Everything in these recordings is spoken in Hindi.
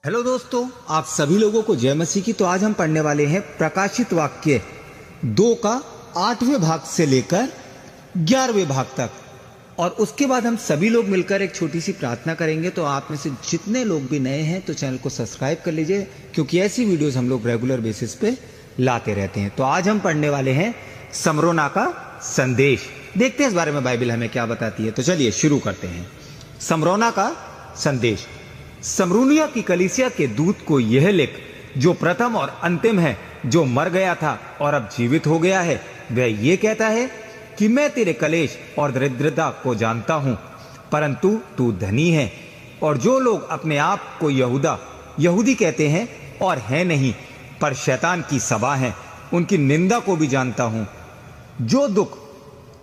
हेलो दोस्तों, आप सभी लोगों को जय मसीह की। तो आज हम पढ़ने वाले हैं प्रकाशित वाक्य 2 का 8वें भाग से लेकर 11वें भाग तक, और उसके बाद हम सभी लोग मिलकर एक छोटी सी प्रार्थना करेंगे। तो आप में से जितने लोग भी नए हैं तो चैनल को सब्सक्राइब कर लीजिए, क्योंकि ऐसी वीडियोस हम लोग रेगुलर बेसिस पे लाते रहते हैं। तो आज हम पढ़ने वाले हैं स्मरणा का संदेश। देखते हैं इस बारे में बाइबल हमें क्या बताती है। तो चलिए शुरू करते हैं। स्मरणा का संदेश। स्मरणिया की कलीसिया के दूत को यह लिख, जो प्रथम और अंतिम है, जो मर गया था और अब जीवित हो गया है। वह ये कहता है कि मैं तेरे कलेश और दरिद्रता को जानता हूं, परंतु तू धनी है, और जो लोग अपने आप को यहूदी कहते हैं और है नहीं, पर शैतान की सभा हैं, उनकी निंदा को भी जानता हूं। जो दुख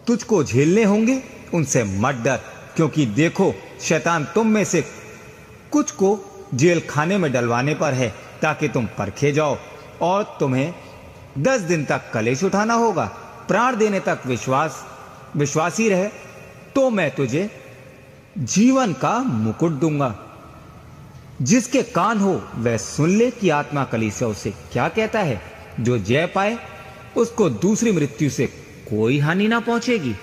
तुझको झेलने होंगे उनसे मत डर, क्योंकि देखो शैतान तुम में से कुछ को जेल खाने में डलवाने पर है, ताकि तुम परखे जाओ, और तुम्हें 10 दिन तक कलेश उठाना होगा। प्राण देने तक विश्वासी रहे, तो मैं तुझे जीवन का मुकुट दूंगा। जिसके कान हो वह सुन ले कि आत्मा कलीसिया से क्या कहता है। जो जय पाए उसको दूसरी मृत्यु से कोई हानि ना पहुंचेगी।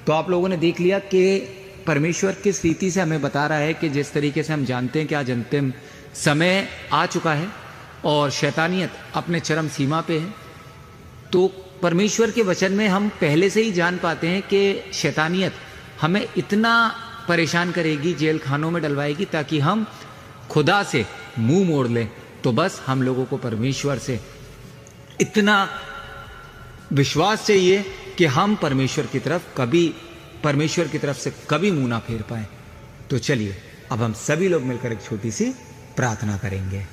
तो आप लोगों ने देख लिया कि परमेश्वर किस रीति से हमें बता रहा है कि जिस तरीके से हम जानते हैं कि आज अंतिम समय आ चुका है और शैतानियत अपने चरम सीमा पे है, तो परमेश्वर के वचन में हम पहले से ही जान पाते हैं कि शैतानियत हमें इतना परेशान करेगी, जेल खानों में डलवाएगी, ताकि हम खुदा से मुंह मोड़ लें। तो बस हम लोगों को परमेश्वर से इतना विश्वास चाहिए कि हम परमेश्वर की तरफ से कभी मुंह ना फेर पाए। तो चलिए अब हम सभी लोग मिलकर एक छोटी सी प्रार्थना करेंगे।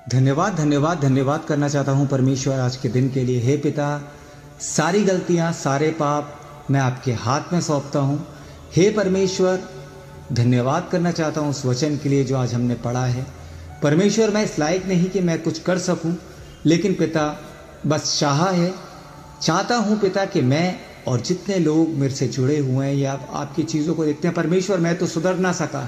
धन्यवाद धन्यवाद धन्यवाद करना चाहता हूं परमेश्वर आज के दिन के लिए। हे पिता, सारी गलतियां, सारे पाप मैं आपके हाथ में सौंपता हूं। हे परमेश्वर, धन्यवाद करना चाहता हूं उस वचन के लिए जो आज हमने पढ़ा है। परमेश्वर, मैं इस लायक नहीं कि मैं कुछ कर सकूं, लेकिन पिता बस चाहता हूं पिता कि मैं और जितने लोग मेरे से जुड़े हुए हैं या आपकी चीज़ों को देखते हैं, परमेश्वर मैं तो सुधर ना सका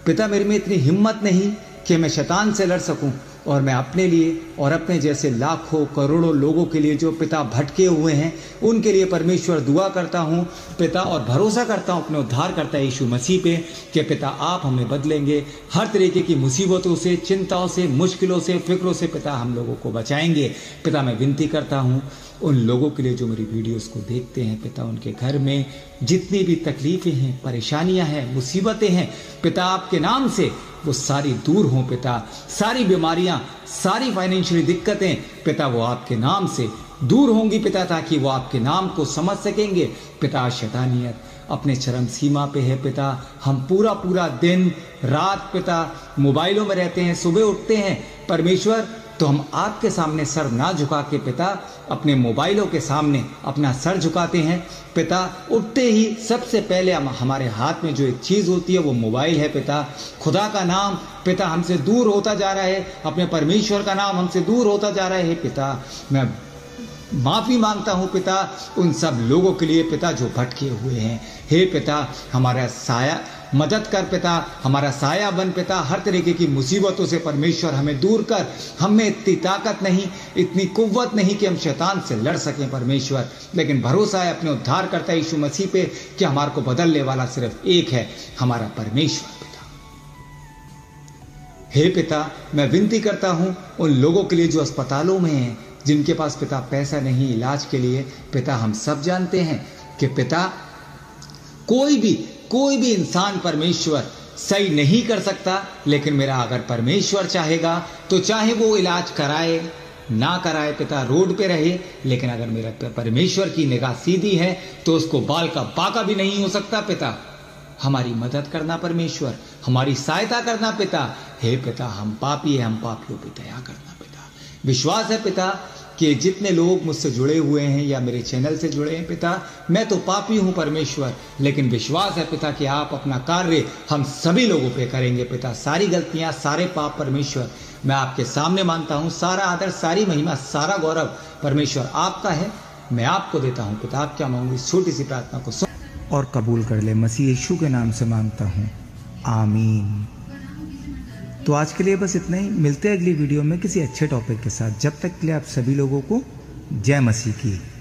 पिता, मेरे में इतनी हिम्मत नहीं कि मैं शैतान से लड़ सकूं, और मैं अपने लिए और अपने जैसे लाखों करोड़ों लोगों के लिए जो पिता भटके हुए हैं उनके लिए परमेश्वर दुआ करता हूं पिता, और भरोसा करता हूं अपने उद्धारकर्ता यीशु मसीह पे कि पिता आप हमें बदलेंगे, हर तरीके की मुसीबतों से, चिंताओं से, मुश्किलों से, फिक्रों से पिता हम लोगों को बचाएंगे। पिता मैं विनती करता हूं उन लोगों के लिए जो मेरी वीडियोस को देखते हैं पिता, उनके घर में जितनी भी तकलीफें हैं, परेशानियां हैं, मुसीबतें हैं पिता, आपके नाम से वो सारी दूर हों पिता। सारी बीमारियां, सारी फाइनेंशियल दिक्कतें पिता वो आपके नाम से दूर होंगी पिता, ताकि वो आपके नाम को समझ सकेंगे पिता। शैतानियत अपने चरम सीमा पे है पिता। हम पूरा दिन रात पिता मोबाइलों में रहते हैं, सुबह उठते हैं परमेश्वर, तो हम आपके सामने सर ना झुका के पिता अपने मोबाइलों के सामने अपना सर झुकाते हैं पिता। उठते ही सबसे पहले हमारे हाथ में जो एक चीज़ होती है वो मोबाइल है पिता। खुदा का नाम पिता हमसे दूर होता जा रहा है, अपने परमेश्वर का नाम हमसे दूर होता जा रहा है पिता। मैं माफ़ी मांगता हूँ पिता उन सब लोगों के लिए पिता जो भटके हुए हैं। हे पिता, हमारा साया मदद कर पिता, हमारा साया बन पिता। हर तरीके की मुसीबतों से परमेश्वर हमें दूर कर। हमें इतनी ताकत नहीं, इतनी कुव्वत नहीं कि हम शैतान से लड़ सकें परमेश्वर, लेकिन भरोसा है अपने उद्धारकर्ता यीशु मसीह पे कि हमारे को बदलने वाला सिर्फ एक है, हमारा परमेश्वर पिता। हे पिता, मैं विनती करता हूँ उन लोगों के लिए जो अस्पतालों में हैं, जिनके पास पिता पैसा नहीं इलाज के लिए पिता। हम सब जानते हैं कि पिता कोई भी इंसान परमेश्वर सही नहीं कर सकता, लेकिन मेरा अगर परमेश्वर चाहेगा तो चाहे वो इलाज कराए ना कराए पिता, रोड पे रहे, लेकिन अगर मेरा परमेश्वर की निगाह सीधी है तो उसको बाल का बाका भी नहीं हो सकता पिता। हमारी मदद करना परमेश्वर, हमारी सहायता करना पिता। हे पिता, हम पापी हैं, हम पापियों पे दया करना पिता। विश्वास है पिता कि जितने लोग मुझसे जुड़े हुए हैं या मेरे चैनल से जुड़े हैं पिता, मैं तो पापी हूं परमेश्वर, लेकिन विश्वास है पिता कि आप अपना कार्य हम सभी लोगों पे करेंगे पिता। सारी गलतियां, सारे पाप परमेश्वर मैं आपके सामने मानता हूं। सारा आदर, सारी महिमा, सारा गौरव परमेश्वर आपका है। मैं आपको देता हूं पिता। आप क्या मांगू इस छोटी सी प्रार्थना को सुन और कबूल कर ले। मसीह यीशु के नाम से मांगता हूं, आमीन। तो आज के लिए बस इतना ही, मिलते हैं अगली वीडियो में किसी अच्छे टॉपिक के साथ। जब तक के लिए आप सभी लोगों को जय मसीह की।